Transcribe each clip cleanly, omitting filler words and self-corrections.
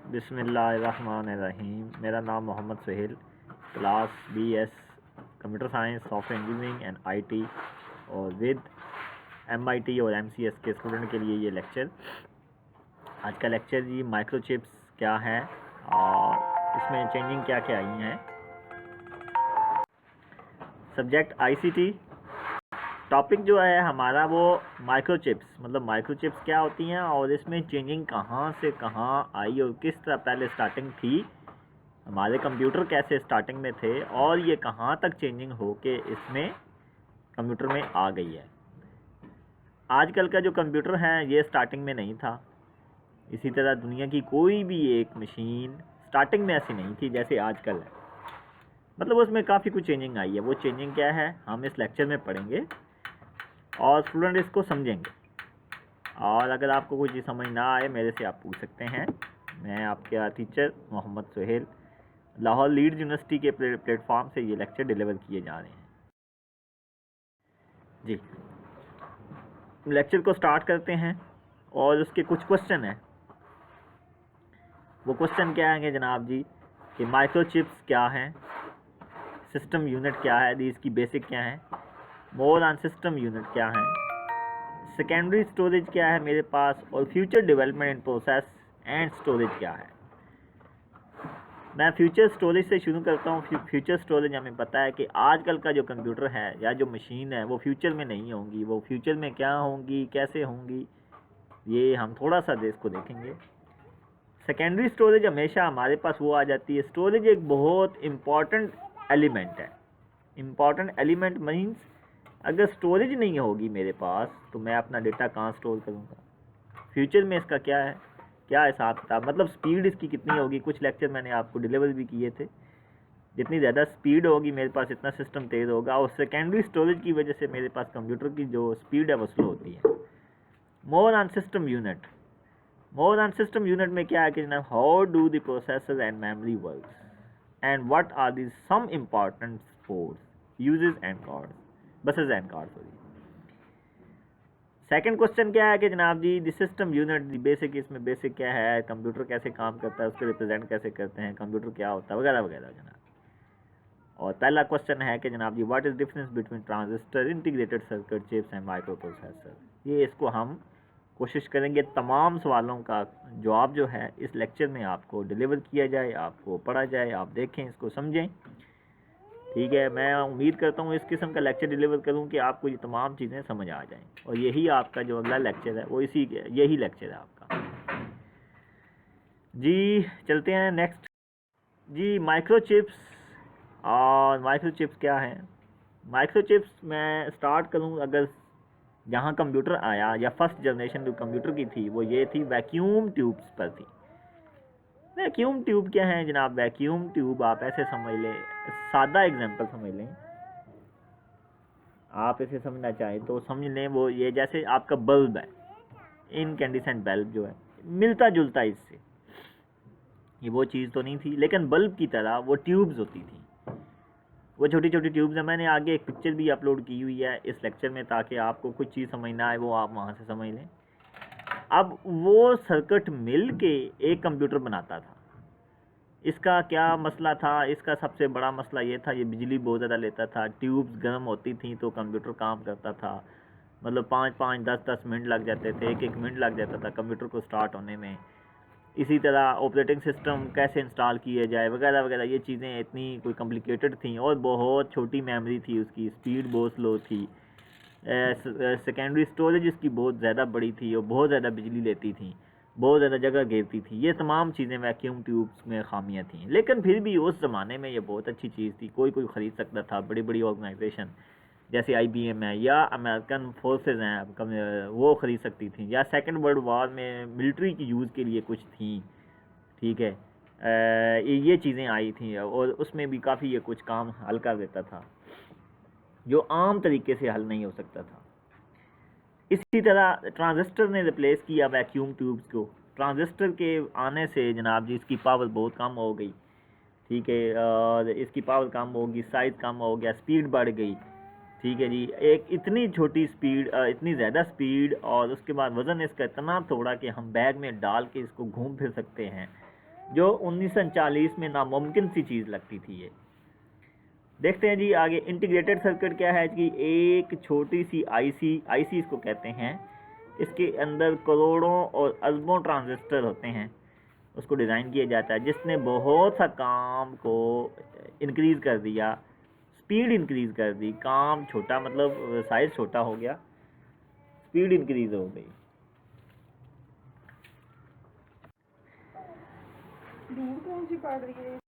बिस्मिल्लाहिर्रहमानिर्रहीम। मेरा नाम Mohammad Suhail, class BS computer science, software engineering and IT और विद MIT और MCS के स्टूडेंट के लिए ये लेक्चर। आज का लेक्चर जी माइक्रोचिप्स क्या है और इसमें चेंजिंग क्या क्या आई हैं। Subject ICT। टॉपिक जो है हमारा वो माइक्रोचिप्स, मतलब माइक्रोचिप्स क्या होती हैं और इसमें चेंजिंग कहाँ से कहाँ आई और किस तरह पहले स्टार्टिंग थी, हमारे कंप्यूटर कैसे स्टार्टिंग में थे और ये कहाँ तक चेंजिंग हो के इसमें कंप्यूटर में आ गई है। आजकल का जो कंप्यूटर है ये स्टार्टिंग में नहीं था। इसी तरह दुनिया की कोई भी एक मशीन स्टार्टिंग में ऐसी नहीं थी जैसे आजकल है, मतलब उसमें काफ़ी कुछ चेंजिंग आई है। वो चेंजिंग क्या है हम इस लेक्चर में पढ़ेंगे और स्टूडेंट इसको समझेंगे। और अगर आपको कुछ समझ ना आए मेरे से आप पूछ सकते हैं। मैं आपका teacher Mohammad Suhail, Lahore Leeds University के प्लेटफॉर्म से ये लेक्चर डिलीवर किए जा रहे हैं जी। लेक्चर को स्टार्ट करते हैं और उसके कुछ क्वेश्चन हैं। वो क्वेश्चन क्या हैं जनाब जी कि माइक्रोचिप्स क्या हैं, सिस्टम यूनिट क्या है, इसकी बेसिक क्या है, मोर ऑन सिस्टम यूनिट क्या है, सेकेंडरी स्टोरेज क्या है मेरे पास, और future development in process and storage क्या है। मैं फ्यूचर स्टोरेज से शुरू करता हूँ। फ्यूचर स्टोरेज हमें पता है कि आजकल का जो कंप्यूटर है या जो मशीन है वो फ्यूचर में नहीं होंगी। वो फ्यूचर में क्या होंगी, कैसे होंगी, ये हम थोड़ा सा इसको देखेंगे। सेकेंडरी स्टोरेज हमेशा हमारे पास वो आ जाती है। स्टोरेज एक बहुत इम्पॉर्टेंट एलिमेंट है। इम्पॉर्टेंट एलिमेंट मीन्स अगर स्टोरेज नहीं होगी मेरे पास तो मैं अपना डेटा कहाँ स्टोर करूँगा। फ्यूचर में इसका क्या है, क्या हिसाब किताब, मतलब स्पीड इसकी कितनी होगी। कुछ लेक्चर मैंने आपको डिलीवर भी किए थे। जितनी ज़्यादा स्पीड होगी मेरे पास इतना सिस्टम तेज़ होगा, और सेकेंडरी स्टोरेज की वजह से मेरे पास कंप्यूटर की जो स्पीड है वो स्लो होती है। More on system unit. More on system unit में क्या है कि जनाब how do the processor and memory work and what are the some important ports uses and cards, buses and cards. Second question क्या है कि जनाब जी the system unit the basic, इसमें बेसिक क्या है, कंप्यूटर कैसे काम करता है, उसको रिप्रेजेंट कैसे करते हैं, कंप्यूटर क्या होता है, वगैरह वगैरह जनाब। और पहला क्वेश्चन है कि जनाब जी what is difference between transistor, integrated circuit, chips and microprocessor. ये इसको हम कोशिश करेंगे तमाम सवालों का जवाब जो है इस लेक्चर में आपको डिलीवर किया जाए, आपको पढ़ा जाए, आप देखें, इसको समझें। ठीक है, मैं उम्मीद करता हूँ इस किस्म का लेक्चर डिलीवर करूँ कि आपको ये तमाम चीज़ें समझ आ जाएं। और यही आपका जो अगला लेक्चर है वो यही लेक्चर है आपका जी। चलते हैं नेक्स्ट जी, माइक्रोचिप्स। और माइक्रोचिप्स क्या है। माइक्रोचिप्स मैं स्टार्ट करूँ, अगर जहाँ कंप्यूटर आया या फर्स्ट जनरेशन जो कंप्यूटर की थी वो ये थी, वैक्यूम ट्यूब्स पर थी। वैक्यूम ट्यूब क्या है जनाब। वैक्यूम ट्यूब आप ऐसे समझ लें, सादा एग्जांपल समझ लें, आप इसे समझना चाहें तो समझ लें वो ये जैसे आपका बल्ब है, इनकैंडिसेंट बल्ब जो है, मिलता जुलता इससे। ये वो चीज़ तो नहीं थी लेकिन बल्ब की तरह वो ट्यूब्स होती थी। वो छोटी छोटी ट्यूब्स है। मैंने आगे एक पिक्चर भी अपलोड की हुई है इस लेक्चर में ताकि आपको कुछ चीज़ समझ ना आए वो आप वहाँ से समझ लें। अब वो सर्किट मिल के एक कंप्यूटर बनाता था। इसका क्या मसला था, इसका सबसे बड़ा मसला ये था, ये बिजली बहुत ज़्यादा लेता था। ट्यूब्स गर्म होती थी तो कंप्यूटर काम करता था, मतलब 5-5, 10-10 मिनट लग जाते थे, 1-1 मिनट लग जाता था कंप्यूटर को स्टार्ट होने में। इसी तरह ऑपरेटिंग सिस्टम कैसे इंस्टॉल किए जाए वगैरह वगैरह, ये चीज़ें इतनी कोई कॉम्प्लिकेटेड थी और बहुत छोटी मेमोरी थी, उसकी स्पीड बहुत स्लो थी। सेकेंडरी स्टोरेज इसकी बहुत ज़्यादा बड़ी थी और बहुत ज़्यादा बिजली लेती थी, बहुत ज़्यादा जगह घेरती थी। ये तमाम चीज़ें वैक्यूम ट्यूब्स में खामियां थीं, लेकिन फिर भी उस ज़माने में ये बहुत अच्छी चीज़ थी। कोई कोई ख़रीद सकता था। बड़ी बड़ी ऑर्गेनाइजेशन जैसे IBM है या अमेरिकन फोर्सेस हैं वो ख़रीद सकती थी, या सेकेंड वर्ल्ड वार में मिलिट्री की यूज़ के लिए कुछ थी। ठीक है, ये चीज़ें आई थी और उसमें भी काफ़ी ये कुछ काम हल कर देता था जो आम तरीके से हल नहीं हो सकता था। इसी तरह ट्रांजिस्टर ने रिप्लेस किया वैक्यूम ट्यूब्स को। ट्रांजिस्टर के आने से जनाब जी इसकी पावर बहुत कम हो गई। ठीक है, और इसकी पावर कम होगी, साइज़ कम हो गया, स्पीड बढ़ गई। ठीक है जी, एक इतनी छोटी स्पीड, इतनी ज़्यादा स्पीड, और उसके बाद वज़न इसका इतना थोड़ा कि हम बैग में डाल के इसको घूम फिर सकते हैं। जो 1940 में नामुमकिन सी चीज़ लगती थी ये। देखते हैं जी आगे। इंटीग्रेटेड सर्किट क्या है कि एक छोटी सी आईसी इसको कहते हैं, इसके अंदर करोड़ों और अरबों ट्रांजिस्टर होते हैं, उसको डिज़ाइन किया जाता है, जिसने बहुत सा काम को इंक्रीज़ कर दिया, स्पीड इंक्रीज़ कर दी, काम छोटा मतलब साइज़ छोटा हो गया, स्पीड इंक्रीज़ हो गई। कौन सी पड़ रही है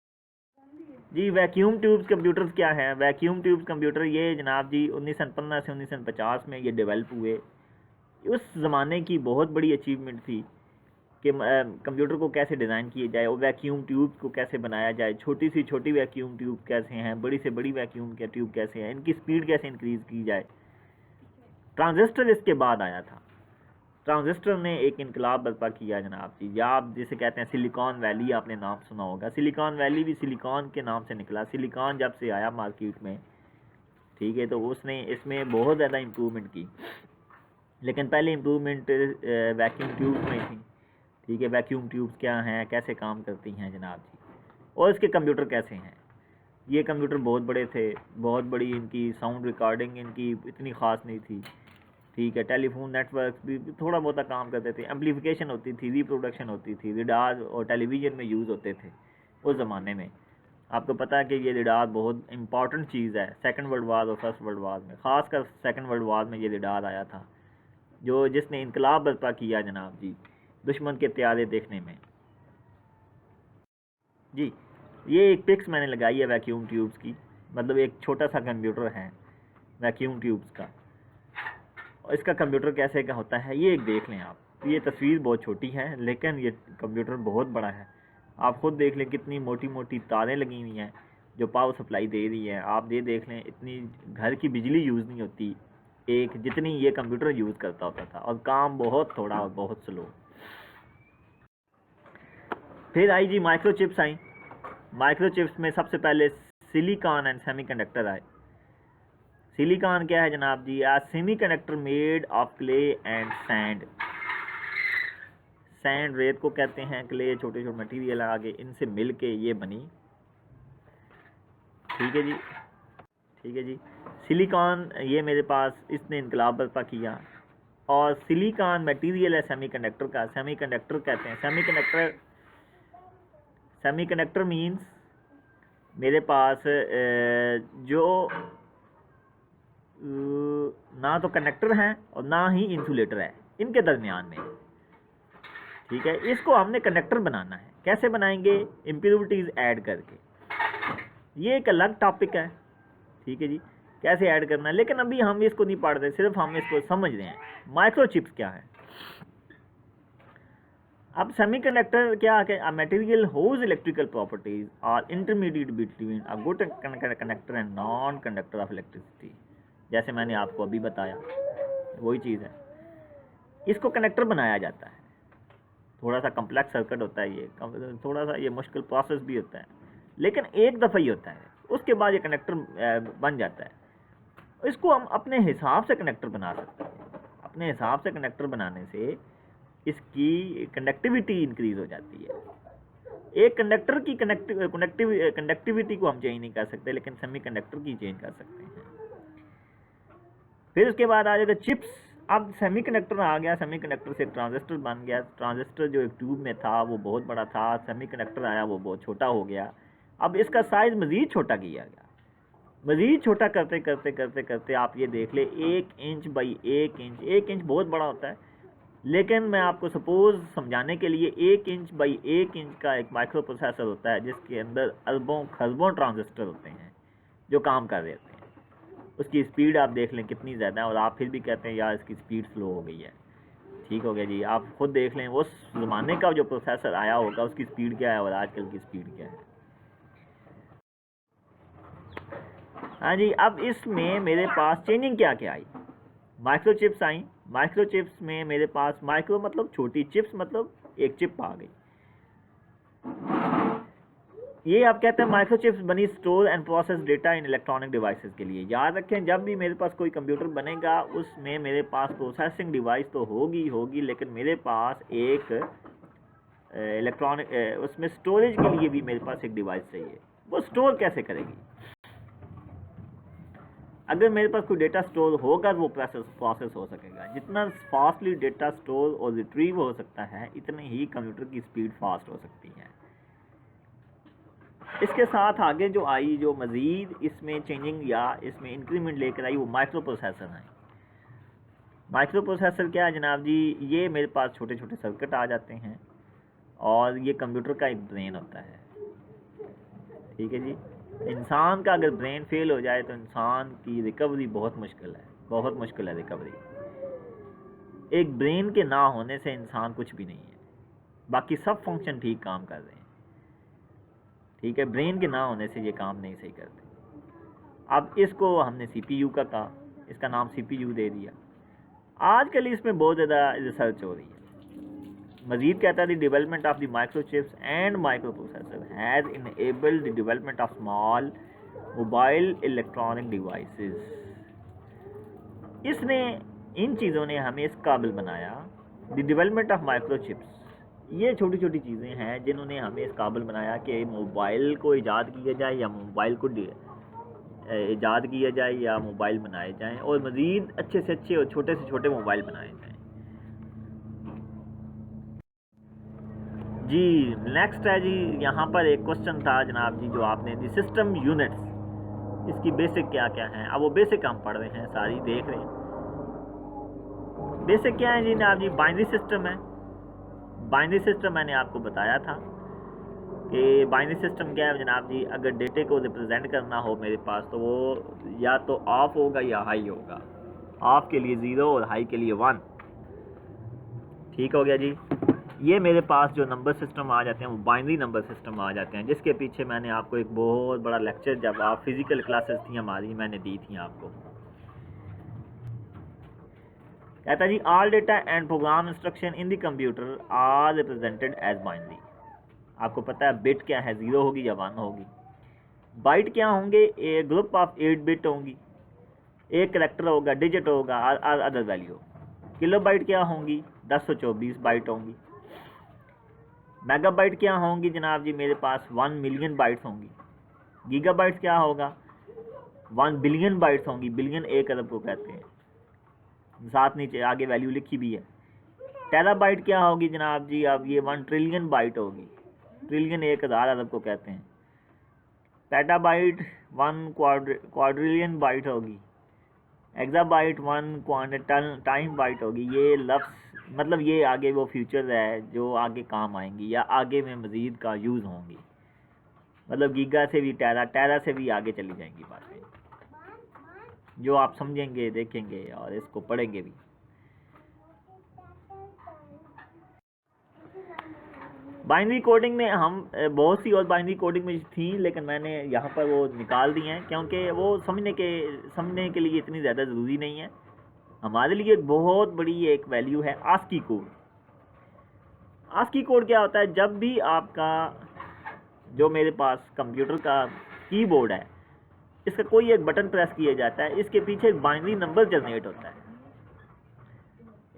जी वैक्यूम ट्यूब्स कंप्यूटर्स क्या है? वैक्यूम ट्यूब्स कंप्यूटर ये जनाब जी 1915 से 1950 में ये डेवलप हुए। उस ज़माने की बहुत बड़ी अचीवमेंट थी कि कंप्यूटर को कैसे डिज़ाइन किया जाए और वैक्यूम ट्यूब को कैसे बनाया जाए, छोटी से छोटी वैक्यूम ट्यूब कैसे हैं, बड़ी से बड़ी वैक्यूम के ट्यूब कैसे हैं, इनकी स्पीड कैसे इंक्रीज़ की जाए। ट्रांजिस्टर इसके बाद आया था। ट्रांजिस्टर ने एक इनकलाब बर्पा किया जनाब जी, या आप जिसे कहते हैं सिलिकॉन वैली, आपने नाम सुना होगा। सिलिकॉन वैली भी सिलिकॉन के नाम से निकला। सिलिकॉन जब से आया मार्केट में, ठीक है, तो उसने इसमें बहुत ज़्यादा इम्प्रूवमेंट की, लेकिन पहले इम्प्रूवमेंट वैक्यूम ट्यूब्स में थी। ठीक है, वैक्यूम ट्यूब्स क्या हैं, कैसे काम करती हैं जनाब जी, और इसके कंप्यूटर कैसे हैं। ये कंप्यूटर बहुत बड़े थे, बहुत बड़ी इनकी साउंड रिकॉर्डिंग इनकी इतनी ख़ास नहीं थी। ठीक है, टेलीफोन नेटवर्क भी थोड़ा बहुत काम करते थे, एम्पलीफिकेशन होती थी, रिप्रोडक्शन होती थी, रेडार और टेलीविज़न में यूज़ होते थे उस ज़माने में। आपको पता है कि ये रेडार बहुत इंपॉर्टेंट चीज़ है सेकंड वर्ल्ड वार और फर्स्ट वर्ल्ड वार में, ख़ासकर सेकंड वर्ल्ड वार में ये रेडार आया था, जो जिसने इनकलाब बर्पा किया जनाब जी दुश्मन के त्यारे देखने में। जी ये एक पिक्स मैंने लगाई है वैक्यूम ट्यूब्स की, मतलब एक छोटा सा कंप्यूटर है वैक्यूम ट्यूब्स का, और इसका कंप्यूटर कैसे का होता है ये एक देख लें आप। ये तस्वीर बहुत छोटी है लेकिन ये कंप्यूटर बहुत बड़ा है। आप खुद देख लें कितनी मोटी मोटी तारें लगी हुई हैं जो पावर सप्लाई दे रही है। आप ये देख लें इतनी घर की बिजली यूज़ नहीं होती एक, जितनी ये कंप्यूटर यूज़ करता होता था, और काम बहुत थोड़ा और बहुत स्लो। फिर आई जी माइक्रोचिप्स आई। माइक्रोचिप्स में सबसे पहले सिलिकॉन एंड सेमीकंडक्टर आए। सिलिकॉन क्या है जनाब जी? A semiconductor made of clay and sand. Sand रेत को कहते हैं, क्ले छोटे छोटे मटेरियल आगे, इनसे मिल के ये बनी। ठीक है जी, ठीक है जी। सिलिकॉन ये मेरे पास इसने इनकलाब बर्पा किया, और सिलिकॉन मटेरियल है सेमीकंडक्टर का। सेमीकंडक्टर कहते हैं, सेमीकंडक्टर मींस मेरे पास जो ना तो कनेक्टर है और ना ही इंसुलेटर है, इनके दरमियान में। ठीक है, इसको हमने कनेक्टर बनाना है। कैसे बनाएंगे? इम्प्योरिटीज़ ऐड करके। ये एक अलग टॉपिक है, ठीक है जी, कैसे ऐड करना है, लेकिन अभी हम इसको नहीं पढ़ रहे, सिर्फ हम इसको समझ रहे हैं। माइक्रोचिप्स क्या है? अब सेमीकंडक्टर क्या है? A material whose electrical properties are intermediate between a good conductor and non conductor of electricity. जैसे मैंने आपको अभी बताया वही चीज़ है। इसको कनेक्टर बनाया जाता है। थोड़ा सा कम्प्लेक्स सर्किट होता है ये, थोड़ा सा ये मुश्किल प्रोसेस भी होता है, लेकिन एक दफ़ा ही होता है, उसके बाद ये कनेक्टर बन जाता है। इसको हम अपने हिसाब से कनेक्टर बना सकते हैं। अपने हिसाब से कनेक्टर बनाने से इसकी कंडक्टिविटी इंक्रीज़ हो जाती है। एक कंडक्टर की कंडक्टिविटी को हम चेंज नहीं कर सकते, लेकिन सेमी कंडक्टर की चेंज कर सकते हैं। फिर उसके बाद आ जाएगा चिप्स। अब सेमीकंडक्टर आ गया, सेमीकंडक्टर से ट्रांजिस्टर बन गया। ट्रांजिस्टर जो एक ट्यूब में था वो बहुत बड़ा था, सेमीकंडक्टर आया वो बहुत छोटा हो गया। अब इसका साइज़ मज़ीद छोटा किया गया, मज़ीद छोटा करते करते करते करते आप ये देख ले 1 इंच बाई 1 इंच। 1 इंच बहुत बड़ा होता है, लेकिन मैं आपको सपोज़ समझाने के लिए 1 इंच बाई 1 इंच का एक माइक्रो प्रोसेसर होता है, जिसके अंदर अरबों खरबों ट्रांजिस्टर होते हैं जो काम कर रहे होते हैं। उसकी स्पीड आप देख लें कितनी ज़्यादा है, और आप फिर भी कहते हैं यार इसकी स्पीड स्लो हो गई है। ठीक हो गया जी, आप खुद देख लें उस ज़माने का जो प्रोसेसर आया होगा उसकी स्पीड क्या है और आजकल की स्पीड क्या है। हाँ जी, अब इसमें मेरे पास चेंजिंग क्या क्या आई? माइक्रोचिप्स आई। माइक्रोचिप्स में मेरे पास माइक्रो मतलब छोटी, चिप्स मतलब एक चिप आ गई। ये आप कहते हैं माइक्रोचिप्स बनी store and process data in electronic devices के लिए। याद रखें, जब भी मेरे पास कोई कंप्यूटर बनेगा उसमें मेरे पास प्रोसेसिंग डिवाइस तो होगी, लेकिन मेरे पास एक इलेक्ट्रॉनिक उसमें स्टोरेज के लिए भी मेरे पास एक डिवाइस चाहिए। वो स्टोर कैसे करेगी? अगर मेरे पास कोई डेटा स्टोर होगा तो वो प्रोसेस हो सकेगा। जितना फास्टली डेटा स्टोर और रिट्रीव हो सकता है, इतनी ही कंप्यूटर की स्पीड फास्ट हो सकती है। इसके साथ आगे जो आई, जो मज़ीद इसमें चेंजिंग या इसमें इंक्रीमेंट लेकर आई, वो माइक्रो प्रोसेसर है। माइक्रो प्रोसेसर क्या है जनाब जी? ये मेरे पास छोटे छोटे सर्किट आ जाते हैं और ये कंप्यूटर का एक ब्रेन होता है। ठीक है जी। इंसान का अगर ब्रेन फेल हो जाए तो इंसान की रिकवरी बहुत मुश्किल है, बहुत मुश्किल है रिकवरी। एक ब्रेन के ना होने से इंसान कुछ भी नहीं है, बाकी सब फंक्शन ठीक काम कर रहे हैं। ठीक है, ब्रेन के ना होने से ये काम नहीं सही करते। अब इसको हमने CPU का कहा, इसका नाम CPU दे दिया। आजकल इसमें बहुत ज़्यादा रिसर्च हो रही है। मजीद कहता है, the development of the microchips and micro processor has enabled the development of small mobile electronic devices. इसने, इन चीज़ों ने हमें इस काबिल बनाया, द डेवलपमेंट ऑफ माइक्रोचिप्स, ये छोटी छोटी चीज़ें हैं जिन्होंने हमें इस काबिल बनाया कि मोबाइल को ईजाद किया जाए या मोबाइल को ईजाद किया जाए या मोबाइल बनाए जाएं, और मज़ीद अच्छे से अच्छे और छोटे से छोटे मोबाइल बनाए जाएं। जी नेक्स्ट है जी, यहाँ पर एक क्वेश्चन था जनाब जी, जो आपने दी सिस्टम यूनिट्स, इसकी बेसिक क्या क्या हैं। अब वो बेसिक हम पढ़ रहे हैं, सारी देख रहे हैं। बेसिक क्या है जी जनाब जी? बाइनरी सिस्टम है। बाइनरी सिस्टम मैंने आपको बताया था कि बाइनरी सिस्टम क्या है जनाब जी? अगर डेटे को रिप्रेजेंट करना हो मेरे पास, तो वो या तो ऑफ होगा या हाई होगा। ऑफ के लिए 0 और हाई के लिए 1। ठीक हो गया जी। ये मेरे पास जो नंबर सिस्टम आ जाते हैं वो बाइनरी नंबर सिस्टम आ जाते हैं, जिसके पीछे मैंने आपको एक बहुत बड़ा लेक्चर, जब आप फिजिकल क्लासेस थी हमारी, मैंने दी थी आपको। कहता जी, all data and program instruction in the computer are represented as binary. आपको पता है बिट क्या है, 0 होगी या 1 होगी। बाइट क्या होंगे? ए ग्रुप ऑफ 8 बिट होंगी, एक करेक्टर होगा, डिजिट होगा और अदर वैल्यू। किलो बाइट क्या होंगी? 1024 बाइट होंगी। मेगाबाइट क्या होंगी जनाब जी? मेरे पास 1 मिलियन बाइट्स होंगी। गीगाबाइट्स क्या होगा? 1 बिलियन बाइट्स होंगी। बिलियन 1 अरब को कहते हैं, साथ नीचे आगे वैल्यू लिखी भी है। टेराबाइट क्या होगी जनाब जी? अब ये 1 ट्रिलियन बाइट होगी। ट्रिलियन 1000 अरब को कहते हैं। पेटाबाइट 1 क्वाड्रिलियन बाइट होगी। एक्साबाइट 1 टाइम बाइट होगी। ये लफ्ज़ मतलब ये आगे वो फ्यूचर है जो आगे काम आएंगी या आगे में मज़ीद का यूज़ होंगी। मतलब गीगा से भी टेरा से भी आगे चली जाएंगी बातें, जो आप समझेंगे, देखेंगे और इसको पढ़ेंगे भी। बाइनरी कोडिंग में हम बहुत सी और बाइनरी कोडिंग में थी, लेकिन मैंने यहाँ पर वो निकाल दी हैं क्योंकि वो समझने के लिए इतनी ज़्यादा ज़रूरी नहीं है। हमारे लिए एक बहुत बड़ी एक वैल्यू है आस्की कोड। आस्की कोड क्या होता है? जब भी आपका जो मेरे पास कंप्यूटर का कीबोर्ड है, इसका कोई एक बटन प्रेस किया जाता है, इसके पीछे एक बाइनरी नंबर जनरेट होता है।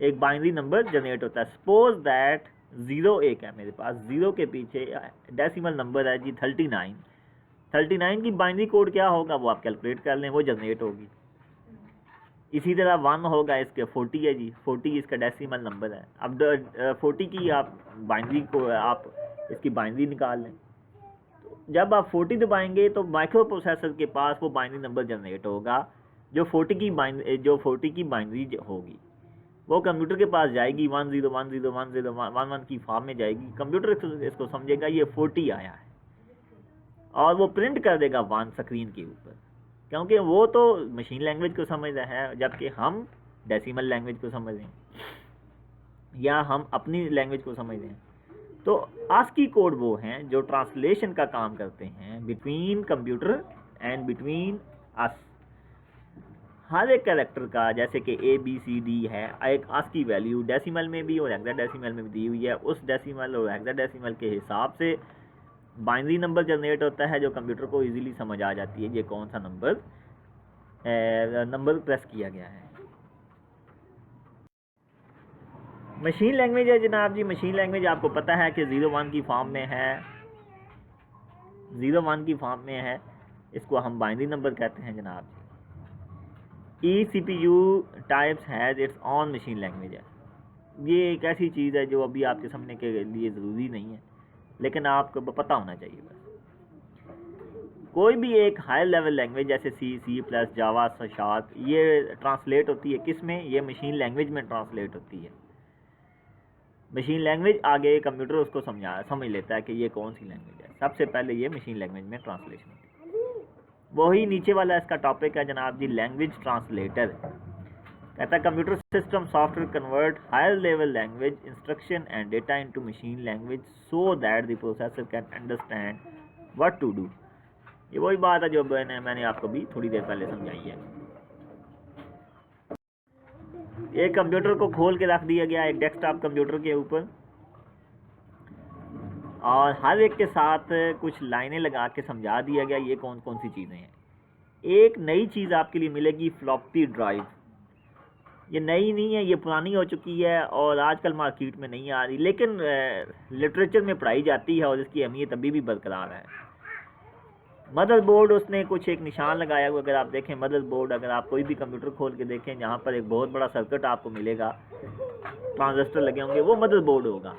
एक बाइनरी नंबर जनरेट होता है। सपोज दैट 0 एक है मेरे पास, 0 के पीछे डेसिमल नंबर है जी 39। 39 की बाइनरी कोड क्या होगा वो आप कैलकुलेट कर लें, वो जनरेट होगी। इसी तरह 1 होगा, इसके 40 है जी, 40 इसका डेसिमल नंबर है। अब 40 की आप बाइनरी को आप इसकी बाइनरी निकाल लें। तो जब आप 40 दबाएंगे तो माइक्रो प्रोसेसर के पास वो बाइनरी नंबर जनरेट होगा, जो 40 की बाइनरी होगी, वो कंप्यूटर के पास जाएगी। 10101011 की फॉर्म में जाएगी। कंप्यूटर इसको समझेगा ये 40 आया है और वो प्रिंट कर देगा 1 स्क्रीन के ऊपर, क्योंकि वो तो मशीन लैंग्वेज को समझ रहा है, जबकि हम डेसिमल लैंग्वेज को समझ रहे हैं या हम अपनी लैंग्वेज को समझ रहे हैं। तो आस्की कोड वो हैं जो ट्रांसलेशन का काम करते हैं between computer and between us. हर एक कैरेक्टर का, जैसे कि ABCD है, एक आस्की वैल्यू डेसिमल में भी और हेक्साडेसिमल में भी दी हुई है। उस डेसिमल और हेक्साडेसिमल के हिसाब से बाइनरी नंबर जनरेट होता है, जो कंप्यूटर को इजीली समझ आ जाती है ये कौन सा नंबर प्रेस किया गया है। मशीन लैंग्वेज है जनाब जी, मशीन लैंग्वेज आपको पता है कि 01 की फॉर्म में है, 01 की फॉर्म में है, इसको हम बाइनरी नंबर कहते हैं जनाब जी। ई CPU types has its on machine language है, ये एक ऐसी चीज़ है जो अभी आपके समझने के लिए ज़रूरी नहीं है, लेकिन आपको पता होना चाहिए बस। कोई भी एक हाई लेवल लैंग्वेज जैसे C++, जावा, शार्प, ये ट्रांसलेट होती है किस में, ये मशीन लैंग्वेज में ट्रांसलेट होती है। मशीन लैंग्वेज आगे कंप्यूटर उसको समझ लेता है कि ये कौन सी लैंग्वेज है, सबसे पहले ये मशीन लैंग्वेज में ट्रांसलेशन होती है। वही नीचे वाला इसका टॉपिक है जनाब जी, लैंग्वेज ट्रांसलेटर। कहता है computer system software convert higher level language instruction and data into machine language so that the processor can understand what to do. ये वही बात है जो मैंने आपको भी थोड़ी देर पहले समझाई है। एक कंप्यूटर को खोल के रख दिया गया एक डेस्कटॉप कंप्यूटर के ऊपर, और हर एक के साथ कुछ लाइनें लगा के समझा दिया गया ये कौन कौन सी चीज़ें हैं। एक नई चीज़ आपके लिए मिलेगी, फ्लॉपी ड्राइव। ये नई नहीं है, ये पुरानी हो चुकी है और आजकल मार्केट में नहीं आ रही, लेकिन लिटरेचर में पढ़ाई जाती है और इसकी अहमियत अभी भी बरकरार है। मदरबोर्ड, उसने कुछ एक निशान लगाया हुआ, अगर आप देखें मदरबोर्ड, अगर आप कोई भी कंप्यूटर खोल के देखें जहाँ पर एक बहुत बड़ा सर्किट आपको मिलेगा, ट्रांजिस्टर लगे होंगे, वो मदरबोर्ड होगा।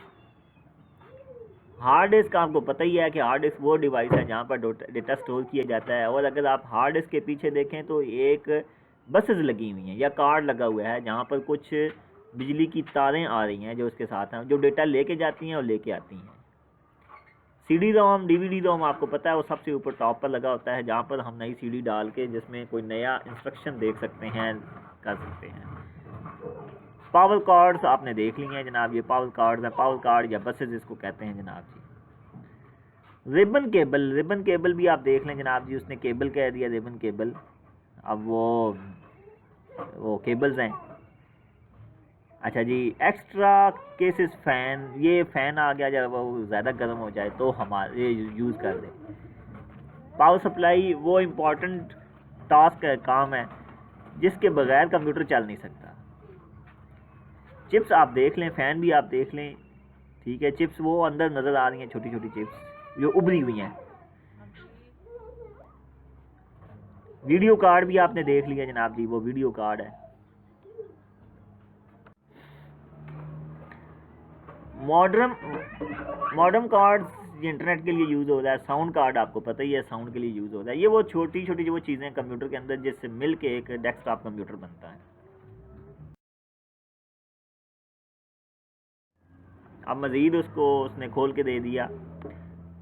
हार्ड डिस्क आपको पता ही है कि हार्ड डिस्क वो डिवाइस है जहाँ पर डेटा स्टोर किया जाता है, और अगर आप हार्ड डिस्क के पीछे देखें तो एक बसेस लगी हुई हैं या कार्ड लगा हुआ है जहाँ पर कुछ बिजली की तारें आ रही हैं जो उसके साथ हैं, जो डेटा लेके जाती हैं और लेके आती हैं। CD रोम, DVD रोम आपको पता है वो सबसे ऊपर टॉप पर लगा होता है, जहाँ पर हम नई CD डाल के जिसमें कोई नया इंस्ट्रक्शन देख सकते हैं, कर सकते हैं। पावर कार्ड्स आपने देख ली हैं जनाब, ये पावर कार्ड्स हैं, पावर कार्ड या बसेस इसको कहते हैं जनाब जी। रिबन केबल, रिबन केबल भी आप देख लें जनाब जी, उसने केबल कह दिया, रिबन केबल। अब वो केबल्स हैं। अच्छा जी, एक्स्ट्रा केसेस फ़ैन, ये फ़ैन आ गया जब वो ज़्यादा गर्म हो जाए तो हमारे यूज़ कर दें। पावर सप्लाई वो इम्पॉर्टेंट टास्क है, काम है जिसके बगैर कंप्यूटर चल नहीं सकता। चिप्स आप देख लें, फ़ैन भी आप देख लें, ठीक है, चिप्स वो अंदर नज़र आ रही हैं, छोटी छोटी चिप्स जो उभरी हुई हैं। वीडियो कार्ड भी आपने देख लिया जनाब जी, वो वीडियो कार्ड है। मॉडर्न कार्ड्स इंटरनेट के लिए यूज़ हो रहा है। साउंड कार्ड आपको पता ही है, साउंड के लिए यूज़ हो रहा है। ये वो छोटी छोटी जो वो चीज़ें कंप्यूटर के अंदर जिससे मिल के एक डेस्कटॉप कंप्यूटर बनता है। अब मज़ीद उसने खोल के दे दिया।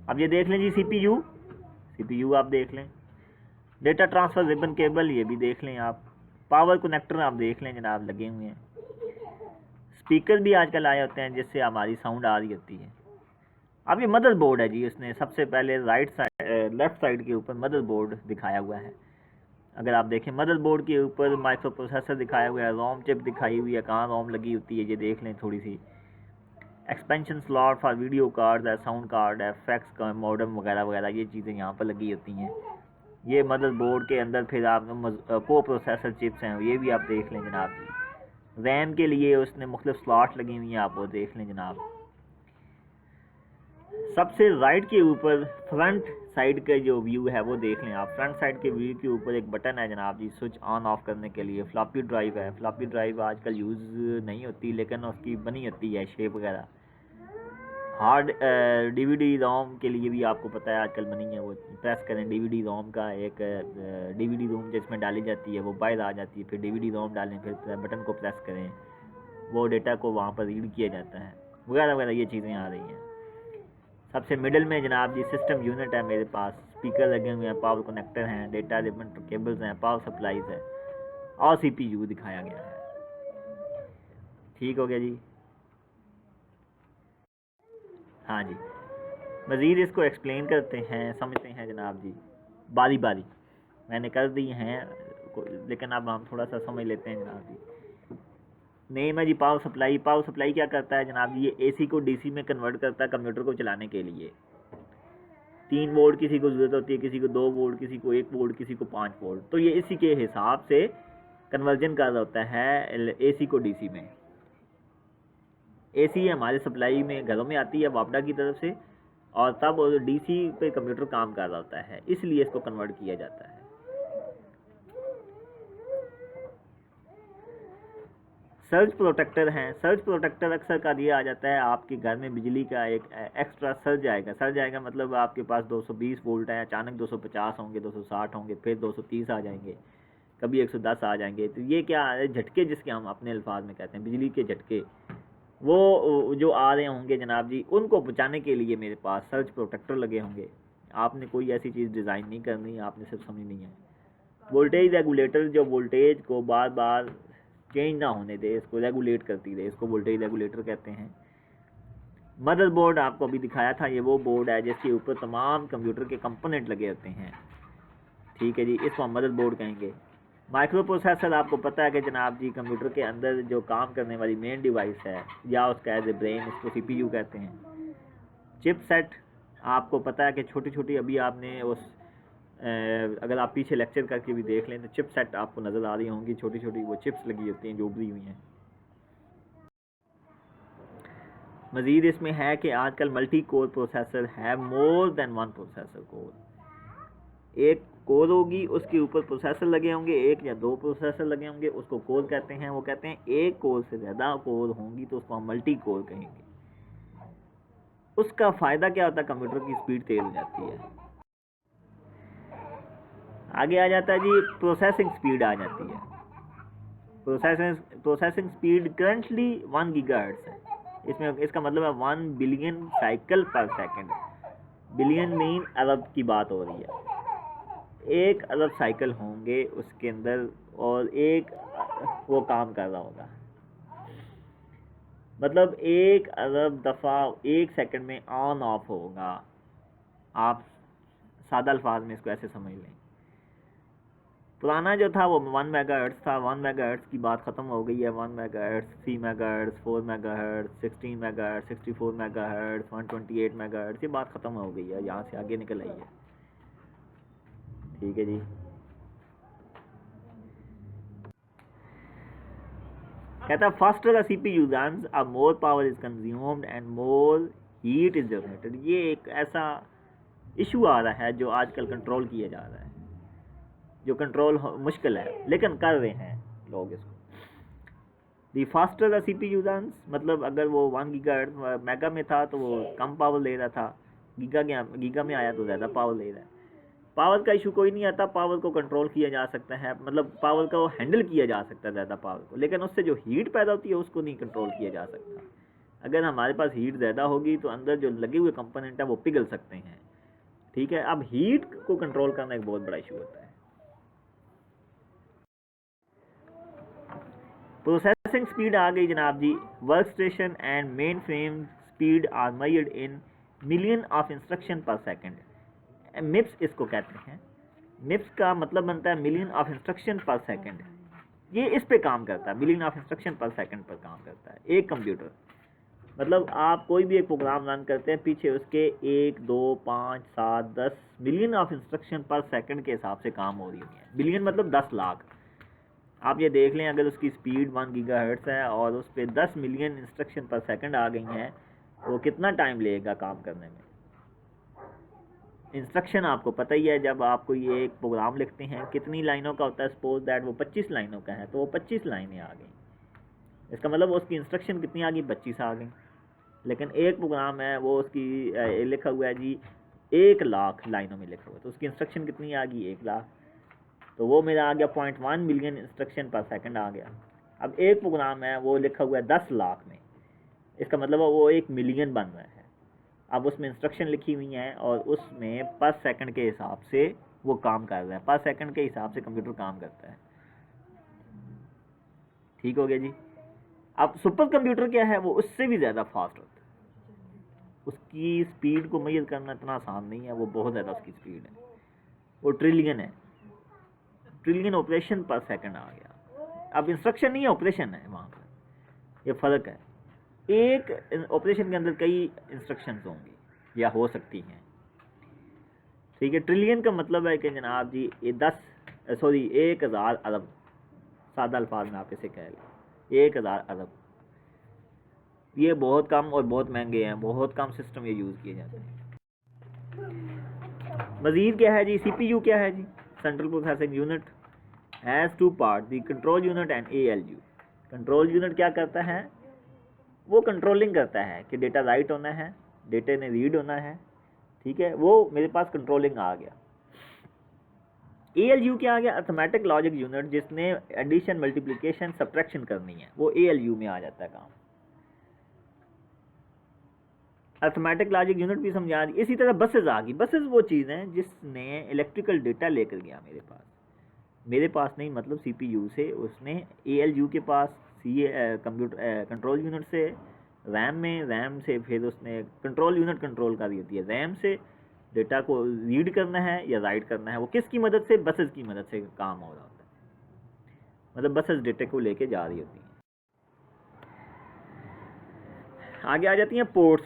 अब ये देख लें जी, CPU आप देख लें, डेटा ट्रांसफ़र रिबन केबल ये भी देख लें आप, पावर कनेक्टर आप देख लें जनाब लगे हुए हैं। स्पीकर भी आजकल आए होते हैं जिससे हमारी साउंड आ रही होती है। अब ये मदरबोर्ड है जी, उसने सबसे पहले लेफ़्ट साइड के ऊपर मदरबोर्ड दिखाया हुआ है। अगर आप देखें मदरबोर्ड के ऊपर माइक्रो प्रोसेसर दिखाया हुआ है, रोम चिप दिखाई हुई है, कहाँ रोम लगी होती है ये देख लें थोड़ी सी। Expansion slot for video card है, साउंड कार्ड है, फैक्स का मॉडेम वगैरह वगैरह, ये चीज़ें यहाँ पर लगी होती हैं। ये मदरबोर्ड के अंदर फिर आप को प्रोसेसर चिप्स हैं, ये भी आप देख लें जनाब जी। रैम के लिए उसने मुख्तलिफ स्लॉट लगी हुई हैं, आप वो देख लें जनाब। सबसे राइट के ऊपर फ्रंट साइड का जो व्यू है वो देख लें आप। फ्रंट साइड के व्यू के ऊपर एक बटन है जनाब जी, स्विच ऑन ऑफ करने के लिए। फ्लॉपी ड्राइव है, फ्लॉपी ड्राइव आजकल यूज़ नहीं होती, लेकिन उसकी बनी होती है शेप वगैरह। हार्ड DVD रोम के लिए भी आपको पता है आजकल बनी है, वो प्रेस करें DVD रोम का एक DVD रोम जिसमें डाली जाती है वो बाहर आ जाती है, फिर DVD रोम डालें, फिर बटन को प्रेस करें, वो डेटा को वहाँ पर रीड किया जाता है, वगैरह वगैरह ये चीज़ें आ रही हैं। सबसे मिडिल में जनाब जी सिस्टम यूनिट है मेरे पास, स्पीकर लगे हुए हैं, पावर कनेक्टर हैं, डेटा रिबन केबल्स हैं, पावर सप्लाईज है और CPU दिखाया गया है। ठीक हो गया जी। हाँ जी, मज़ीद इसको एक्सप्लेन करते हैं, समझते हैं जनाब जी, बारी बारी मैंने कर दी हैं, लेकिन अब हम थोड़ा सा समझ लेते हैं जनाब जी। नेम है जी पावर सप्लाई। पावर सप्लाई क्या करता है जनाब जी, ये AC को DC में कन्वर्ट करता है कंप्यूटर को चलाने के लिए। 3 वोल्ट किसी को ज़रूरत होती है, किसी को 2 वोल्ट, किसी को 1 वोल्ट, किसी को 5 वोल्ट, तो ये इसी के हिसाब से कन्वर्जन कर रहा होता है AC को DC में। AC हमारे सप्लाई में घरों में आती है वापडा की तरफ से, और तब DC पे कंप्यूटर काम कर रहा होता है, इसलिए इसको कन्वर्ट किया जाता है। सर्ज प्रोटेक्टर हैं। सर्ज प्रोटेक्टर अक्सर का दिया आ जाता है आपके घर में बिजली का एक एक्स्ट्रा सर्ज आएगा। सर्ज आएगा मतलब आपके पास 220 वोल्ट है, अचानक 250 होंगे, 260 होंगे, फिर 230 आ जाएंगे, कभी 110 आ जाएंगे। तो ये क्या है, झटके जिसके हम अपने अल्फाज में कहते हैं, बिजली के झटके, वो जो आ रहे होंगे जनाब जी, उनको बचाने के लिए मेरे पास सर्ज प्रोटेक्टर लगे होंगे। आपने कोई ऐसी चीज़ डिज़ाइन नहीं करनी, आपने सिर्फ समझनी है। वोल्टेज रेगुलेटर जो वोल्टेज को बार बार चेंज ना होने दे, इसको रेगुलेट करती रहे, इसको वोल्टेज रेगुलेटर कहते हैं। मदरबोर्ड आपको अभी दिखाया था, ये वो बोर्ड है जिसके ऊपर तमाम कंप्यूटर के कंपोनेंट लगे होते हैं, ठीक है जी, इसको हम मदरबोर्ड कहेंगे। माइक्रो प्रोसेसर आपको पता है कि जनाब जी कंप्यूटर के अंदर जो काम करने वाली मेन डिवाइस है, या उसका एज ए ब्रेन, इसको CPU कहते हैं। चिपसेट आपको पता है कि छोटी छोटी, अभी आपने उस अगर आप पीछे लेक्चर करके भी देख लें तो चिपसेट आपको नज़र आ रही होंगी, छोटी छोटी वो चिप्स लगी होती हैं जो उभरी हुई हैं। मज़ीद इसमें है कि आजकल मल्टी कोर प्रोसेसर है, more than one processor core. एक कोर होगी, उसके ऊपर प्रोसेसर लगे होंगे, एक या दो प्रोसेसर लगे होंगे, उसको कोर कहते हैं। वो कहते हैं एक कोर से ज़्यादा कोर होंगी तो उसको हम मल्टी कोर कहेंगे। उसका फ़ायदा क्या होता है, कंप्यूटर की स्पीड तेज़ हो जाती है। आगे आ जाता है जी प्रोसेसिंग स्पीड आ जाती है। प्रोसेसिंग स्पीड करंटली 1 गीगाहर्ट्ज़ है। इसमें इसका मतलब है 1 बिलियन साइकिल पर सेकंड। बिलियन मीन अरब की बात हो रही है। 1 अरब साइकिल होंगे उसके अंदर, और एक वो काम कर रहा होगा, मतलब 1 अरब दफ़ा 1 सेकंड में ऑन ऑफ होगा। आप सादा अल्फाज में इसको ऐसे समझ लें। पुराना जो था वो 1 मेगाहर्ट्ज़ था, 1 मेगाहर्ट्ज़ की बात ख़त्म हो गई है। 1 megahertz, 3 megahertz, 4 megahertz, 16 megahertz, 64 megahertz, 128 megahertz, ये बात ख़त्म हो गई है, यहाँ से आगे निकल आई है, ठीक है जी। कहता है faster the CPU runs, a more power is consumed and more heat is generated। ये एक ऐसा इशू आ रहा है जो आजकल कंट्रोल किया जा रहा है, जो कंट्रोल मुश्किल है, लेकिन कर रहे हैं लोग इसको। दी फास्टर द CPU runs, मतलब अगर वो 1 गीगाहर्ट्ज़ मेगा में था तो वो कम पावर ले रहा था, गीगा में आया तो ज़्यादा पावर ले रहा है। पावर का इशू कोई नहीं आता, पावर को कंट्रोल किया जा सकता है, मतलब पावर को हैंडल किया जा सकता है ज़्यादा पावर को, लेकिन उससे जो हीट पैदा होती है उसको नहीं कंट्रोल किया जा सकता। अगर हमारे पास हीट ज़्यादा होगी तो अंदर जो लगे हुए कंपोनेंट है वो पिघल सकते हैं, ठीक है। अब हीट को कंट्रोल करना एक बहुत बड़ा इशू होता है। प्रोसेसिंग स्पीड आ गई जनाब जी। Workstation and mainframe speed are measured in million of instruction per second. MIPS इसको कहते हैं। मिप्स का मतलब बनता है million of instruction per second. ये इस पे काम करता है, million of instruction per second पर काम करता है एक कंप्यूटर। मतलब आप कोई भी एक प्रोग्राम रन करते हैं, पीछे उसके 1, 2, 5, 7, 10 million of instruction per second के हिसाब से काम हो रही है। बिलियन मतलब 10 लाख। आप ये देख लें, अगर उसकी स्पीड 1 गीगाहर्ट्ज़ है और उस पर 10 मिलियन इंस्ट्रक्शन पर सेकंड आ गई हैं, वो कितना टाइम लगेगा काम करने में। इंस्ट्रक्शन आपको पता ही है, जब आप कोई एक प्रोग्राम लिखते हैं कितनी लाइनों का होता है, सपोज दैट वो 25 लाइनों का है, तो वो 25 लाइनें आ गई। इसका मतलब उसकी इंस्ट्रक्शन कितनी आ गई, 25 आ गई। लेकिन एक प्रोग्राम है वो उसकी लिखा हुआ है जी 1 लाख लाइनों में लिखा हुआ है, तो उसकी इंस्ट्रक्शन कितनी आ गई, 1 लाख। तो वो मेरा आ गया 0.1 मिलियन इंस्ट्रक्शन पर सेकंड आ गया। अब एक प्रोग्राम है वो लिखा हुआ है 10 लाख में, इसका मतलब वो 1 मिलियन बन रहा है। अब उसमें इंस्ट्रक्शन लिखी हुई हैं और उसमें पर सेकंड के हिसाब से वो काम कर रहा है, पर सेकंड के हिसाब से कंप्यूटर काम करता है, ठीक हो गया जी। अब सुपर कंप्यूटर क्या है, वो उससे भी ज़्यादा फास्ट होता है। उसकी स्पीड को मेजर करना इतना आसान नहीं है, वो बहुत ज़्यादा उसकी स्पीड है, वो ट्रिलियन है, ट्रिलियन ऑपरेशन पर सेकंड आ गया। अब इंस्ट्रक्शन नहीं है, ऑपरेशन है, वहाँ पर ये फ़र्क है। एक ऑपरेशन के अंदर कई इंस्ट्रक्शंस होंगी या हो सकती हैं, ठीक है। ट्रिलियन का मतलब है कि जनाब जी ये 1000 अरब, सादा अल्फाज में आप इसे कह लें 1000 अरब। ये बहुत कम और बहुत महंगे हैं, बहुत कम सिस्टम ये यूज़ किए जाते हैं। मज़ीद क्या है जी, CPU क्या है जी, central processing unit has two part, the control unit and ALU। Control unit क्या करता है, वो कंट्रोलिंग करता है कि डेटा राइट होना है, डेटा ने रीड होना है, ठीक है, वो मेरे पास कंट्रोलिंग आ गया। ALU क्या आ गया, अर्थमेटिक लॉजिक यूनिट, जिसने एडिशन मल्टीप्लिकेशन सब्ट्रैक्शन करनी है, वो ALU में आ जाता है काम। अर्थमेटिक लॉजिक यूनिट भी समझा दी। इसी तरह बसेज आ गई। बसेज वो चीज़ हैं जिसने इलेक्ट्रिकल डेटा लेकर गया मेरे पास नहीं, मतलब CPU से उसने ALU के पास कंप्यूटर कंट्रोल यूनिट से रैम से फिर उसने कंट्रोल यूनिट कंट्रोल कर दी होती है, रैम से डेटा को रीड करना है या राइट करना है, वो किसकी मदद से, बसेज की मदद से काम हो रहा होता है, मतलब बसेज डेटा को लेके जा रही होती हैं। आगे आ जाती हैं पोर्ट्स,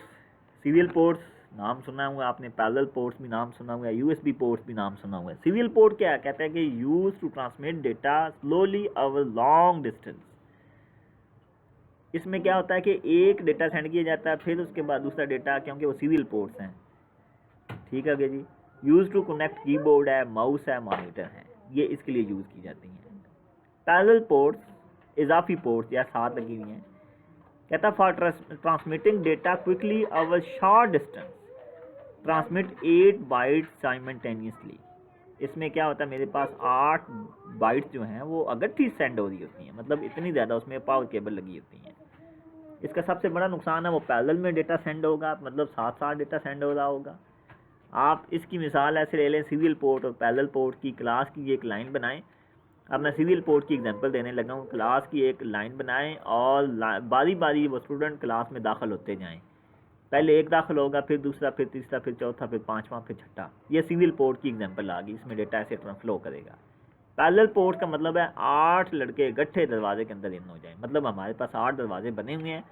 सीरियल पोर्ट्स नाम सुना हुआ आपने, पैरेलल पोर्ट्स भी नाम सुना हुआ है, USB पोर्ट्स भी नाम सुना हुआ है। सीरियल पोर्ट क्या है, कहता है कि use to transmit data slowly over long distance. इसमें क्या होता है कि एक डेटा सेंड किया जाता है, फिर उसके बाद दूसरा डेटा, क्योंकि वो सीरियल पोर्ट्स हैं, ठीक है जी। यूज टू कनेक्ट कीबोर्ड है, माउस है, मॉनिटर है, ये इसके लिए यूज़ की जाती हैं। पैरेलल पोर्ट्स इजाफी पोर्ट्स या साथ लगी हुई हैं, कहता for transmitting data quickly over short distance transmit 8 bytes simultaneously. इसमें क्या होता है, मेरे पास 8 बाइट्स जो हैं वो अगट्ठी सेंड हो रही होती हैं, मतलब इतनी ज़्यादा उसमें पावर केबल लगी होती हैं। इसका सबसे बड़ा नुकसान है वो पैरेलल में डेटा सेंड होगा, मतलब साथ साथ डेटा सेंड हो रहा होगा। आप इसकी मिसाल ऐसे ले लें, सीरियल पोर्ट और पैरेलल पोर्ट की क्लास की एक लाइन बनाएं। अब मैं सीरियल पोर्ट की एग्जांपल देने लगा हूँ। क्लास की एक लाइन बनाएं और बारी बारी वो स्टूडेंट क्लास में दाखिल होते जाएं। पहले एक दाखिल होगा, फिर दूसरा, फिर तीसरा, फिर चौथा, फिर पांचवा, फिर छठा। ये सीरियल पोर्ट की एग्जांपल आ गई, इसमें डेटा ऐसे फ्लो करेगा। पैरेलल पोर्ट का मतलब है 8 लड़के इकट्ठे दरवाजे के अंदर इन हो जाएं, मतलब हमारे पास 8 दरवाजे बने हुए हैं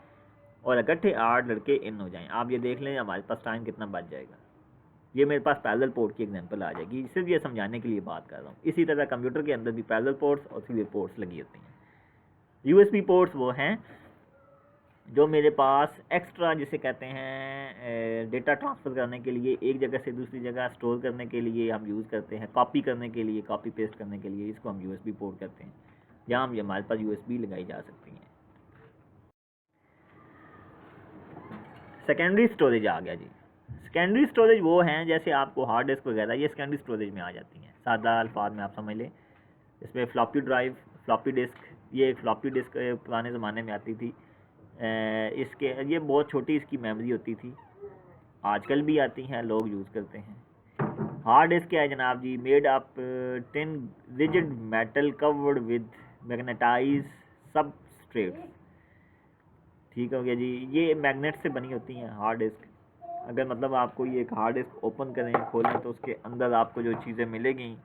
और इकट्ठे 8 लड़के इन हो जाएं। आप ये देख लें हमारे पास टाइम कितना बच जाएगा। ये मेरे पास पैरेलल पोर्ट की एग्जांपल आ जाएगी, सिर्फ ये समझाने के लिए बात कर रहा हूँ। इसी तरह कंप्यूटर के अंदर भी पैरेलल पोर्ट्स और सीरियल पोर्ट्स लगी होती हैं। USB पोर्ट्स वो हैं जो मेरे पास एक्स्ट्रा, जिसे कहते हैं डेटा ट्रांसफ़र करने के लिए, एक जगह से दूसरी जगह स्टोर करने के लिए हम यूज़ करते हैं, कॉपी करने के लिए, कॉपी पेस्ट करने के लिए, इसको हम USB पोर्ट करते हैं, जहाँ हम हमारे पास USB लगाई जा सकती हैं। सेकेंडरी स्टोरेज आ गया जी। सेकेंडरी स्टोरेज वो हैं जैसे आपको हार्ड डिस्क वगैरह, ये सेकेंडरी स्टोरेज में आ जाती हैं। सादा अल्फाज में आप समझ लें, इसमें फ्लॉपी ड्राइव, फ्लॉपी डिस्क, ये एक फ्लॉपी डिस्क पुराने ज़माने में आती थी। इसके ये बहुत छोटी इसकी मेमोरी होती थी, आजकल भी आती हैं, लोग यूज़ करते हैं। हार्ड डिस्क क्या है जनाब जी, made up thin rigid metal covered with magnetize substrates, ठीक हो गया जी। ये मैग्नेट से बनी होती हैं हार्ड डिस्क। अगर मतलब आपको ये एक हार्ड डिस्क ओपन करें, खोलें, तो उसके अंदर आपको जो चीज़ें मिलेगी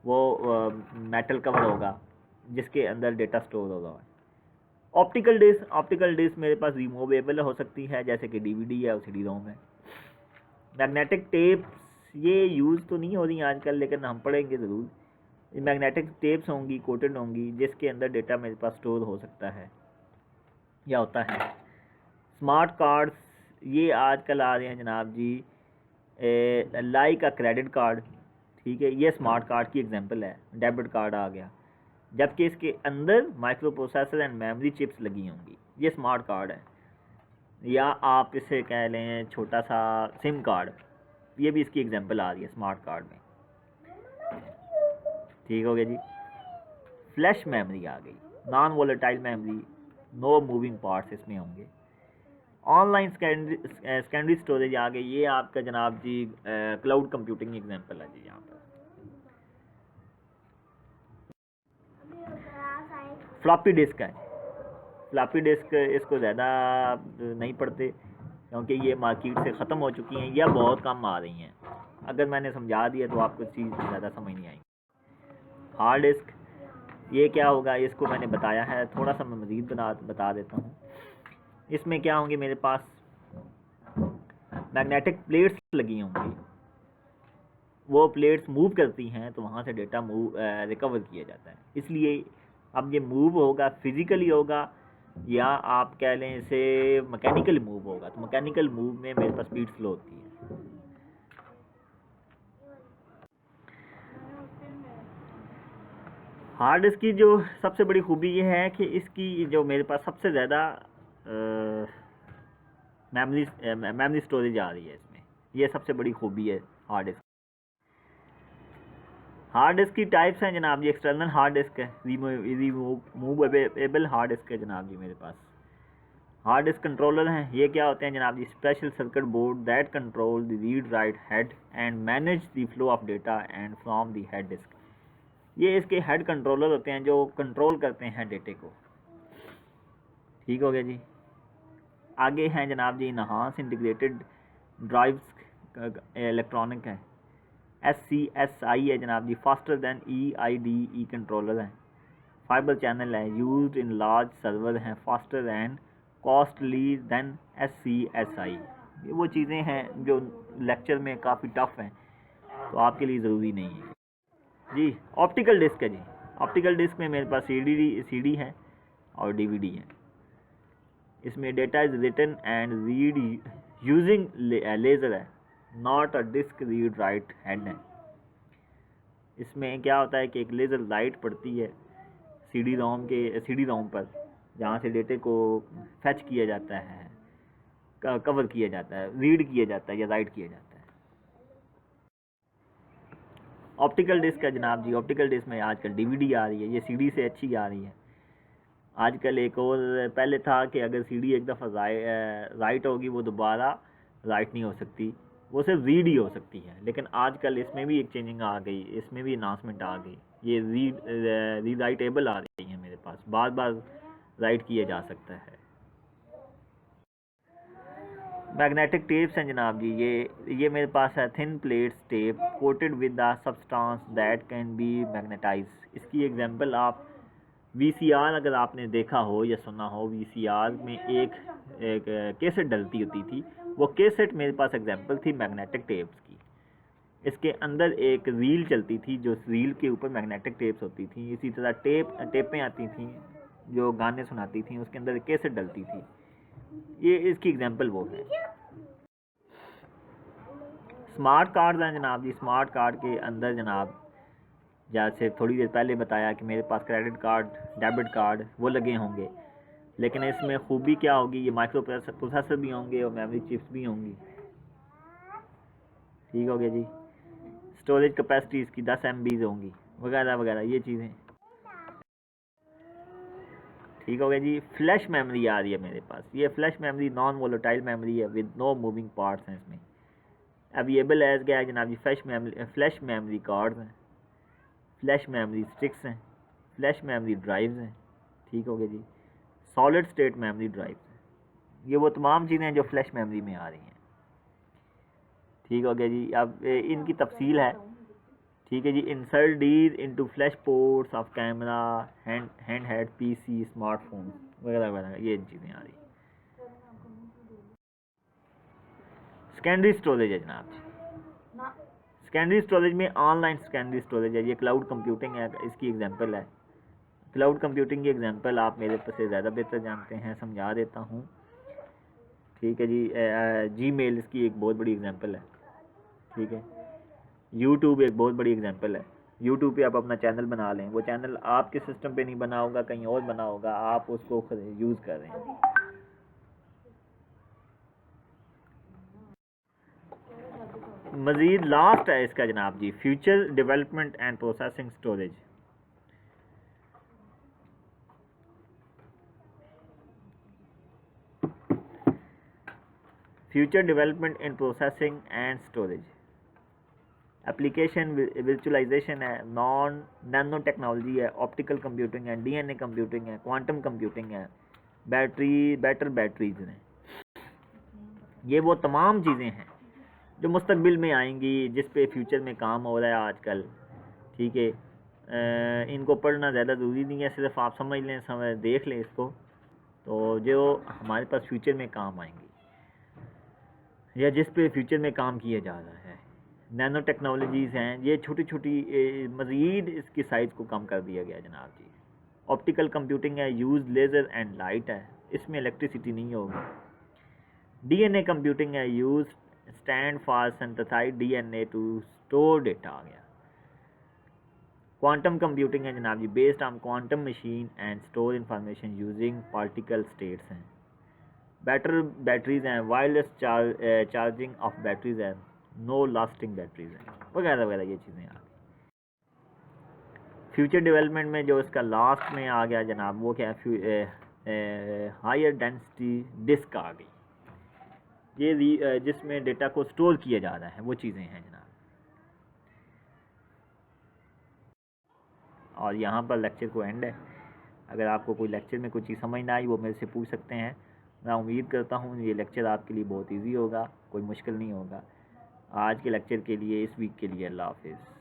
वो मेटल कवर होगा जिसके अंदर डेटा स्टोर होगा। ऑप्टिकल डिस्क मेरे पास रिमूवेबल हो सकती है, जैसे कि DVD है, CD रोम है। मैग्नेटिक टेप्स ये यूज़ तो नहीं हो रही आजकल, लेकिन हम पढ़ेंगे ज़रूर। मैग्नेटिक टेप्स होंगी, कोटेड होंगी, जिसके अंदर डेटा मेरे पास स्टोर हो सकता है या होता है। स्मार्ट कार्ड्स ये आजकल आ रहे हैं जनाब जी, लाइक अ क्रेडिट कार्ड, ठीक है, ये स्मार्ट कार्ड की एग्जांपल है। डेबिट कार्ड आ गया, जबकि इसके अंदर micro processor and memory chips लगी होंगी, ये स्मार्ट कार्ड है। या आप इसे कह लें छोटा सा सिम कार्ड, ये भी इसकी एग्जांपल आ रही है स्मार्ट कार्ड में, ठीक हो गया जी। फ्लैश मेमोरी आ गई, non volatile memory, no moving parts इसमें होंगे। ऑनलाइन सेकेंडरी स्टोरेज आ गई, ये आपका जनाब जी क्लाउड कंप्यूटिंग एग्जांपल है जी। यहाँ पर फ्लॉपी डिस्क है, फ्लॉपी डिस्क इसको ज़्यादा नहीं पढ़ते क्योंकि ये मार्केट से ख़त्म हो चुकी हैं या बहुत कम आ रही हैं। अगर मैंने समझा दिया तो आपको चीज़ ज़्यादा समझ नहीं आएगी। हार्ड डिस्क ये क्या होगा, इसको मैंने बताया है, थोड़ा सा मैं मज़ीद बता देता हूँ। इसमें क्या होंगे, मेरे पास मैग्नेटिक प्लेट्स लगी होंगी, वो प्लेट्स मूव करती हैं तो वहाँ से डेटा रिकवर किया जाता है। इसलिए अब ये मूव होगा, फिज़िकली होगा, या आप कह लें इसे मैकेनिकल मूव होगा, तो मैकेनिकल मूव में मेरे पास स्पीड स्लो होती है। हार्ड डिस्क की जो सबसे बड़ी खूबी ये है कि इसकी जो मेरे पास सबसे ज़्यादा मेमोरी स्टोरेज आ रही है इसमें, ये सबसे बड़ी खूबी है हार्ड डिस्क। हार्ड डिस्क की टाइप्स हैं जनाब जी, एक्सटर्नल हार्ड डिस्क है, रिमूवेबल हार्ड डिस्क है जनाब जी मेरे पास। हार्ड डिस्क कंट्रोलर हैं, ये क्या होते हैं जनाब जी, special circuit board that control the read write head and manage the flow of data and from the head disk. ये इसके हेड कंट्रोलर होते हैं जो कंट्रोल करते हैं डेटे को। ठीक हो गया जी। आगे हैं जनाब जी इनहांस इंटीग्रेटेड ड्राइव्स, इलेक्ट्रॉनिक है, SCSI है जनाब जी, फास्टर दैन EIDE कंट्रोलर हैं। फाइबर चैनल है, यूज्ड इन लार्ज सर्वर हैं, faster and costly than SCSI। ये वो चीज़ें हैं जो लेक्चर में काफ़ी टफ हैं, तो आपके लिए ज़रूरी नहीं है जी। ऑप्टिकल डिस्क है जी, ऑप्टिकल डिस्क में मेरे पास CD है और DVD है। इसमें data is written and read using laser है, not a disk read write hand है। इसमें क्या होता है कि एक लेज़र लाइट पड़ती है CD रोम पर, जहाँ से डेटे को फैच किया जाता है, कवर किया जाता है, रीड किया जाता है या राइट किया जाता है। ऑप्टिकल डिस्क है जनाब जी, ऑप्टिकल डिस्क में आजकल DVD आ रही है, ये CD से अच्छी आ रही है। आजकल एक और पहले था कि अगर CD एक दफ़ा राइट होगी वो दोबारा राइट नहीं हो सकती, वो सिर्फ रीड ही हो सकती है। लेकिन आजकल इसमें भी एक चेंजिंग आ गई, इसमें भी अनाउंसमेंट आ गई, ये रीड राइटेबल आ रही है मेरे पास, बार बार राइट किया जा सकता है। मैग्नेटिक टेप्स हैं जनाब जी, ये मेरे पास है, thin plates tape coated with the substance that can be magnetize. इसकी एग्जांपल आप VCR अगर आपने देखा हो या सुना हो, VCR में एक कैसेट डलती होती थी, वो कैसेट मेरे पास एग्जांपल थी मैग्नेटिक टेप्स की। इसके अंदर एक रील चलती थी, जो रील के ऊपर मैग्नेटिक टेप्स होती थी। इसी तरह टेपें आती थी जो गाने सुनाती थी, उसके अंदर कैसेट डलती थी, ये इसकी एग्जांपल वो है। स्मार्ट कार्ड हैं जनाब जी, स्मार्ट कार्ड के अंदर जनाब जैसे थोड़ी देर पहले बताया कि मेरे पास क्रेडिट कार्ड, डेबिट कार्ड वो लगे होंगे, लेकिन इसमें खूबी क्या होगी, ये माइक्रो प्रोसेसर भी होंगे और मेमोरी चिप्स भी होंगी। ठीक हो गया जी। स्टोरेज कैपेसिटी इसकी 10 MB होंगी, वगैरह वगैरह ये चीज़ें। ठीक हो गया जी। फ्लैश मेमोरी आ रही है मेरे पास, ये flash memory non volatile memory है विद नो मूविंग पार्ट्स हैं इसमें। अवेलेबल एज गया है जनाब जी, फ्लैश मेमोरी कार्ड्स हैं, फ्लैश मेमोरी स्टिक्स हैं, फ्लैश मेमोरी ड्राइव्स हैं। ठीक हो गया जी। सॉलिड स्टेट मेमोरी ड्राइव्स हैं, ये वो तमाम चीज़ें हैं जो फ्लैश मेमोरी में आ रही हैं। ठीक हो गया जी। अब इनकी तफसील है। ठीक है जी। Insert these into flash ports of camera, hand PC, smartphone वगैरह वगैरह, ये चीज़ें आ रही हैं। सेकेंडरी स्टोरेज है जनाब जी, सेकेंडरी स्टोरेज में ऑनलाइन सेकेंडरी स्टोरेज है, ये क्लाउड कंप्यूटिंग है, इसकी एग्जांपल है। क्लाउड कंप्यूटिंग की एग्जांपल आप मेरे से ज़्यादा बेहतर जानते हैं, समझा देता हूँ। ठीक है जी। Gmail इसकी एक बहुत बड़ी एग्जांपल है। ठीक है। YouTube एक बहुत बड़ी एग्जांपल है। YouTube पे आप अपना चैनल बना लें, वो चैनल आपके सिस्टम पे नहीं बना होगा, कहीं और बना होगा, आप उसको यूज़ कर रहे हैं। मज़ीद लास्ट है इसका जनाब जी, future development and processing storage. Future development in processing and storage, application virtualization है, नैनो टेक्नोलॉजी है, ऑप्टिकल कंप्यूटिंग है, DNA कंप्यूटिंग है, क्वांटम कंप्यूटिंग है, बेटर बैटरीज हैं। ये वो तमाम चीज़ें हैं जो मुस्तकबिल में आएंगी, जिस पे फ्यूचर में काम हो रहा है आजकल। ठीक है। इनको पढ़ना ज़्यादा ज़रूरी नहीं है, सिर्फ आप समझ लें, देख लें इसको, तो जो हमारे पास फ्यूचर में काम आएंगी या जिस पे फ्यूचर में काम किया जा रहा है। नैनो टेक्नोलॉजीज़ हैं, ये छोटी छोटी, मज़ीद इसकी साइज़ को कम कर दिया गया जनाब जी। ऑप्टिकल कंप्यूटिंग है, यूज लेज़र एंड लाइट है, इसमें इलेक्ट्रिसिटी नहीं होगी। डीएनए कंप्यूटिंग है, use stand for synthesize DNA to store data आ गया। क्वांटम कंप्यूटिंग है जनाब जी, based on quantum machine and store information using particle states हैं। बैटरीज हैं, वायरलेस चार्जिंग ऑफ बैटरीज है, नो लास्टिंग बैटरीज हैं, वगैरह वगैरह ये चीज़ें आ गई। फ्यूचर डेवलपमेंट में जो इसका लास्ट में आ गया जनाब वो क्या है, हायर डेंसिटी डिस्क आ गई, ये जिसमें डेटा को स्टोर किया जा रहा है, वो चीज़ें हैं जनाब। और यहाँ पर लेक्चर को एंड है। अगर आपको कोई लेक्चर में कोई चीज़ समझ ना आई वो मेरे से पूछ सकते हैं। मैं उम्मीद करता हूँ ये लेक्चर आपके लिए बहुत इजी होगा, कोई मुश्किल नहीं होगा। आज के लेक्चर के लिए, इस वीक के लिए अल्लाह हाफिज़।